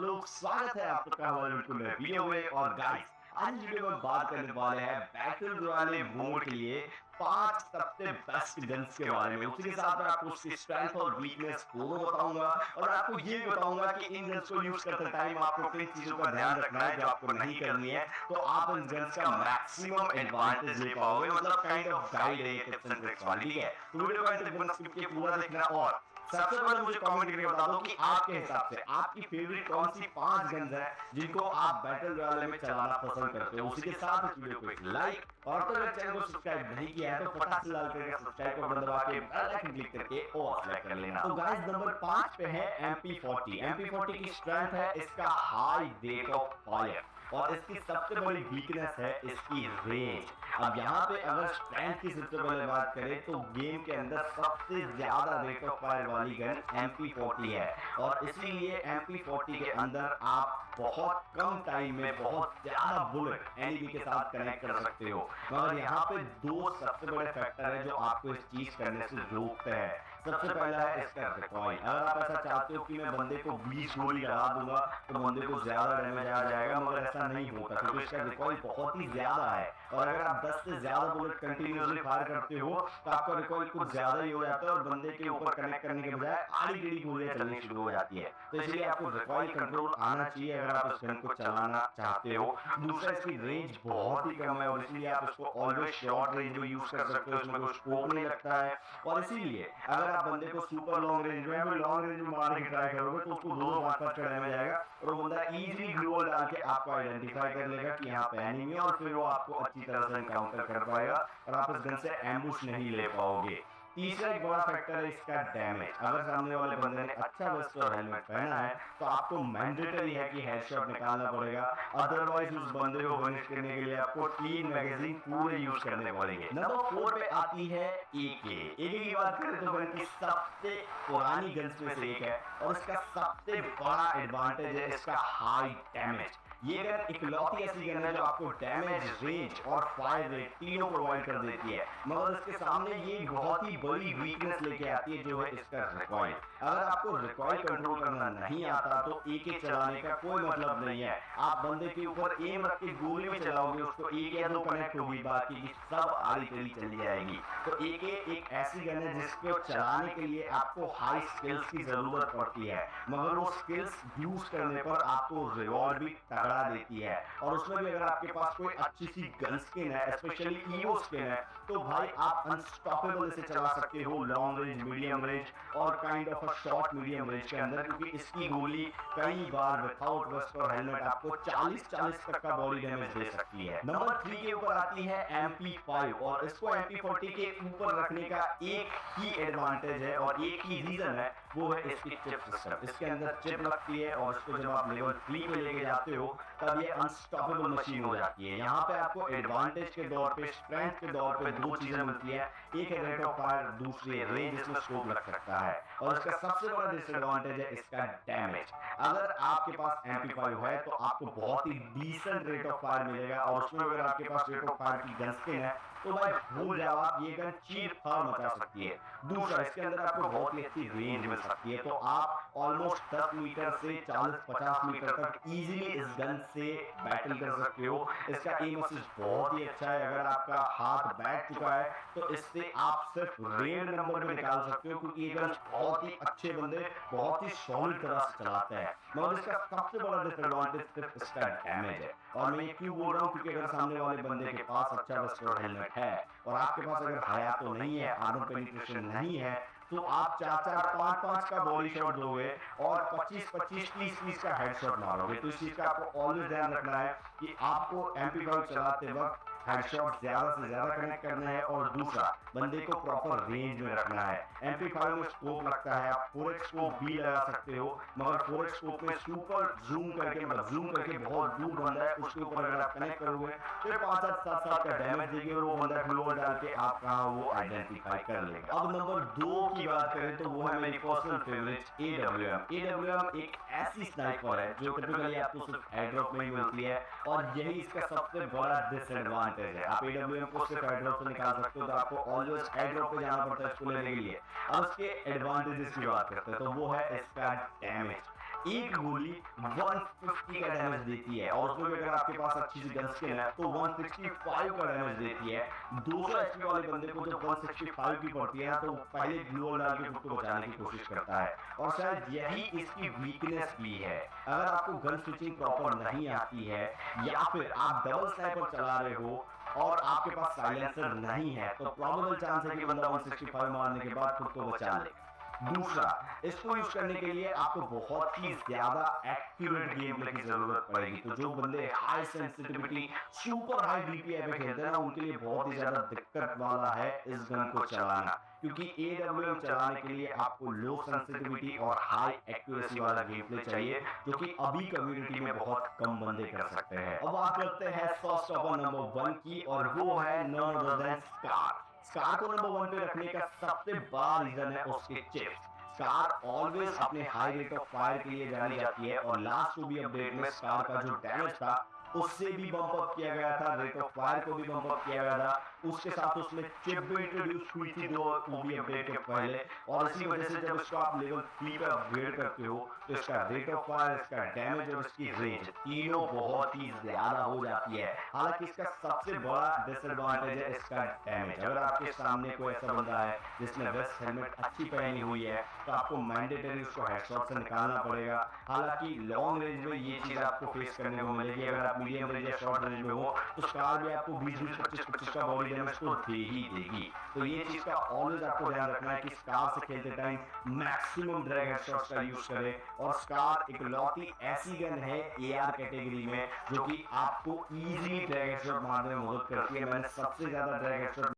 लोग स्वागत है आप सबका हमारे बिल्कुल नए वीडियो में। और गाइस आज इस वीडियो में बात करने वाले हैं बैटल रॉयल मोड के लिए 5 सबसे बेस्ट गन्स के बारे में। उसी के साथ मैं आपको उसकी स्ट्रेंथ और वीकनेस दोनों बताऊंगा और आपको ये भी बताऊंगा कि इन गन्स को यूज करते टाइम आपको किन चीजों का ध्यान रखना है जो आपको नहीं करनी है, तो आप इन गन्स का मैक्सिमम एडवांटेज ले पाओगे। मतलब काइंड ऑफ गाइड है ये, टिप्स एंड ट्रिक्स वाली, ठीक है। तो वीडियो को अंत तक बिना स्किप किए पूरा देखना। और सबसे पहले मुझे कमेंट करके बता दो कि आपके हिसाब से आपकी फेवरेट कौन सी 5 गन्स है जिनको आप बैटल रॉयल में चलाना पसंद करते हो। उसी के साथ इस वीडियो को एक लाइक और तो अगर चैनल को सब्सक्राइब नहीं किया है तो फटाक से लाल करके सब्सक्राइब का बटन दबा के बेल आइकन क्लिक करके ऑल सेलेक्ट कर लेना। तो गाइस नंबर 5 पे है MP40। MP40 की स्ट्रेंथ है इसका हाई रेट ऑफ फायर और इसकी सबसे बड़ी वीकनेस है इसकी रेंज। अब यहाँ पे अगर स्ट्रेंथ की सबसे पहले बात करें तो गेम के अंदर सबसे ज्यादा रेट ऑफ फायर वाली गन MP40 है और इसीलिए MP40 के अंदर आप बहुत कम टाइम में बहुत ज्यादा बुलेट एनिमी के साथ कनेक्ट कर सकते हो। मगर यहाँ पे दो सबसे बड़े फैक्टर है जो आपको इस चीज करने से रोकते हैं। सबसे पहला है इसका रिकॉइल। अगर आप ऐसा चाहते हो कि मैं बंदे को 20 गोली लगा दूंगा तो बंदे को ज्यादा डैमेज आ जाएगा, मगर ऐसा नहीं होता क्योंकि इसका रिकॉइल बहुत ही ज्यादा है। और अगर आप 10 से ज्यादा बुलेट कंटिन्यूअसली फायर करते हो तो आपका रिकॉइल कुछ ज्यादा ही हो जाता है और बंदे के ऊपर कनेक्ट करने के बजाय आड़ी टेढ़ी गोलियां चलनी शुरू हो जाती है। तो इसलिए आपको रिकॉइल कंट्रोल आना चाहिए अगर आप इस गन को चलाना चाहते हो। दूसरा, इसकी रेंज बहुत ही कम है और इसलिए आप इसको ऑलवेज शॉर्ट रेंज में यूज कर सकते हो, इसमें कोई स्कोप नहीं लगता है। और इसीलिए अगर आप बंदे को सुपर लॉन्ग रेंज में फिर लॉन्ग रेंज में मारने की ट्राई करोगे तो उसको 2-5 का डैमेज आएगा और वो बंदा इजीली ग्लू डाल के आपको आइडेंटिफाई कर लेगा कि यहाँ पे एनिमी है और फिर वो आपको अच्छी तरह से एनकाउंटर कर पाएगा और आप इस गन से एम्बुश नहीं ले पाओगे। तीसरा एक बड़ा फैक्टर है इसका डैमेज। अगर सामने वाले बंदे ने अच्छा वेस्ट और हेलमेट पहना है तो आपको मैंडेटरी है कि हेडशॉट निकालना पड़ेगा, अदरवाइज उस बंदे को फिनिश करने के लिए आपको 3 मैगजीन पूरे यूज करने पड़ेंगे। नंबर 4 पे आती है AK। की बात करें तो गन की सबसे पुरानी गन्स में से एक है और इसका सबसे बड़ा एडवांटेज है इसका हाई डैमेज। ये गन इकलौती ऐसी गन है जो आपको डैमेज, रेंज और फायर रेट तीनों प्रोवाइड कर देती है, मगर इसके सामने ये बहुत ही बड़ी वीकनेस लेके आती है जो है इसका रिकॉइल। अगर आपको रिकॉइल कंट्रोल करना नहीं आता तो AK चलाने का कोई मतलब नहीं है। आप बंदे के ऊपर एम रख के गोली में चलाओगे उसको 1 या 2 कनेक्ट होगी, बाकी की सब आड़ी टेढ़ी चली जाएगी। तो AK एक ऐसी गन है जिसको चलाने के लिए आपको हाई स्किल्स की जरूरत पड़ती है, मगर वो स्किल्स यूज करने पर आपको रिवॉर्ड भी तगड़ा देती है। और उसमें भी अगर आपके पास कोई अच्छी सी गन स्किन है, स्पेशली ईवो स्किन है, तो भाई आप अनस्टॉपेबल इसे चला सकते हो लॉन्ग रेंज, मीडियम रेंज और kind of a short medium range के अंदर, क्योंकि इसकी गोली कई बार विदाउट वेस्ट और हेलमेट आपको 40 तक का बॉडी डैमेज दे सकती है। नंबर 3 के ऊपर आती है MP5 और इसको MP40 के ऊपर रखने का एक ही एडवांटेज है और एक ही रीजन है, वो है इसकी चिप सिस्टम। इसके अंदर चिप लगती है और इसको जब आप लेवल 3 पे लेके जाते हो तब ये अनस्टॉपेबल मशीन हो जाती है। यहाँ पे आपको एडवांटेज के दौर पे, स्ट्रेंथ के दौर पे 2 चीजें मिलती है, एक है रेट ऑफ फायर, दूसरी रेंज, इसमें स्कोप लग सकता है। और इसका सबसे बड़ा डिसएडवांटेज है इसका डैमेज। अगर आपके पास MP5 है तो आपको बहुत ही डिसेंट रेट ऑफ फायर मिलेगा और उसमें अगर आपके पास रेट ऑफ फायर की गन स्किन है तो भाई भूल जाओ आप, ये गन चीर फाड़ मचा सकती है। दूसरा, इसके अंदर आपको बहुत ही अच्छी रेंज मिल सकती है, तो आप ऑलमोस्ट 10 मीटर से 40-50 मीटर तक इजीली इस गन से बैटल कर सकते हो। इसका एम असिस्ट बहुत ही अच्छा है। अगर आपका हाथ बैठ चुका है तो इससे आप सिर्फ रेड नंबर में निकाल सकते हो, क्योंकि ये गन बहुत ही अच्छे बंदे बहुत ही सॉलिड तरह से चलाते हैं। मगर इसका सबसे बड़ा डिसएडवांटेज सिर्फ इसका डैमेज है। और मैं ये क्यों बोल रहा हूँ, क्योंकि अगर सामने वाले बंदे के पास अच्छा वेस्ट और हेलमेट है और आपके पास अगर हया तो नहीं है, आर्मर पेनिट्रेशन नहीं है, तो आप 4-4, 5-5 का बॉडी शॉट दोगे और 25-25, 30-30 का हेडशॉट मारोगे। तो इस चीज का आपको ऑलवेज ध्यान रखना है कि आपको MP5 चलाते वक्त हेडशॉट ज्यादा से ज्यादा कनेक्ट करना है और दूसरा, बंदे को प्रॉपर रेंज में रखना है। MP5 में स्कोप लगता है, आप 4x स्कोप भी लगा सकते हो, मगर 4x स्कोप में सुपर जूम करके, मतलब जूम करके बहुत दूर बंदा है उसके ऊपर अगर आप कनेक्ट करोगे तो 5-7 का डैमेज देगी और वो बंदा ग्लोअर डाल के आप कहाँ वो आइडेंटिफाई कर लेगा। अब नंबर 2 की बात करें तो वो है मेरी पर्सनल फेवरेट AWM। AWM एक ऐसी स्नाइपर है जो टिपिकली आपको सिर्फ एयरड्रॉप में ही मिलती है और यही इसका सबसे बड़ा डिसएडवांटेज है। आप AWM को सिर्फ एयरड्रॉप से निकाल सकते हो, तो आपको ऑलवेज एयरड्रॉप पे जाना पड़ता है इसको लेने के लिए। अब इसके एडवांटेजेस की बात करते हैं तो वो है इसका डैमेज। एक गोली 150 का डैमेज देती है और उसमें भी अगर आपके पास अच्छी सी गन स्किन है तो 165 का डैमेज देती है। 200 एचपी वाले बंदे को जब 165 की पड़ती है ना तो पहले ग्लू वॉल डाल के खुद को बचाने की कोशिश करता है और शायद यही इसकी वीकनेस भी है। अगर आपको गन स्विचिंग प्रॉपर नहीं आती है या फिर आप डबल स्नाइपर चला रहे हो और आपके पास साइलेंसर नहीं है तो प्रोबेबल चांस है कि बंदा 165 मारने के बाद खुद को बचा ले। दूसरा, इसको यूज करने के लिए आपको बहुत ही ज्यादा एक्यूरेट गेम प्ले की जरूरत पड़ेगी। तो जो बंदे high sensitivity super high DPI पे खेलते हैं ना उनके लिए बहुत ही ज्यादा दिक्कत वाला है इस गन को चलाना, क्योंकि एडब्ल्यूएम चलाने के लिए आपको लो सेंसिटिविटी और हाई एक्यूरेसी वाला गेम प्ले चाहिए जो कि अभी कम्युनिटी में बहुत कम बंदे कर सकते हैं। अब बात करते हैं फर्स्ट ऑफ नंबर 1 की और वो है none other than scar. Scar को नंबर 1 पे रखने का सबसे बड़ा रीजन है उसके चिप्स। स्कार ऑलवेज अपने हाई रेट ऑफ फायर के लिए जानी जाती है और लास्ट भी अपडेट में स्कार का जो डैमेज था उससे भी बम्प अप किया गया था, रेट ऑफ फायर को भी बम्प अप किया गया था। उसके साथ उसमें चिप भी इंट्रोड्यूस हुई थी 2 मूवी अपडेट के पहले और इसी वजह से जब इसको आप लेवल 3 पे अपग्रेड करते हो तो इसका रेट ऑफ फायर, इसका डैमेज और इसकी रेंज तीनों बहुत ही ज्यादा हो जाती है। हालांकि इसका सबसे बड़ा डिसएडवांटेज है इसका डैमेज। अगर आपके सामने कोई ऐसा बंदा है जिसने वेस्ट हेलमेट अच्छी पहनी हुई है तो आपको मैंडेटरी उसको हेडशॉट से निकालना पड़ेगा। हालांकि लॉन्ग रेंज में ये चीज आपको फेस करने को मिलेगी। अगर आप मीडियम रेंज या शॉर्ट रेंज में हो तो स्कार भी आपको 20-25 का बॉडी डैमेज तो दे ही देगी। तो ये चीज का ऑलवेज आपको ध्यान रखना है कि स्कार से खेलते टाइम मैक्सिमम ड्रैग हेडशॉट्स का यूज करें। और स्कार एक लौती ऐसी गन है एआर कैटेगरी में जो कि आपको इजीली ड्रैग हेडशॉट मारने में मदद करती है। मैंने सबसे ज्यादा ड्रैग हेडशॉट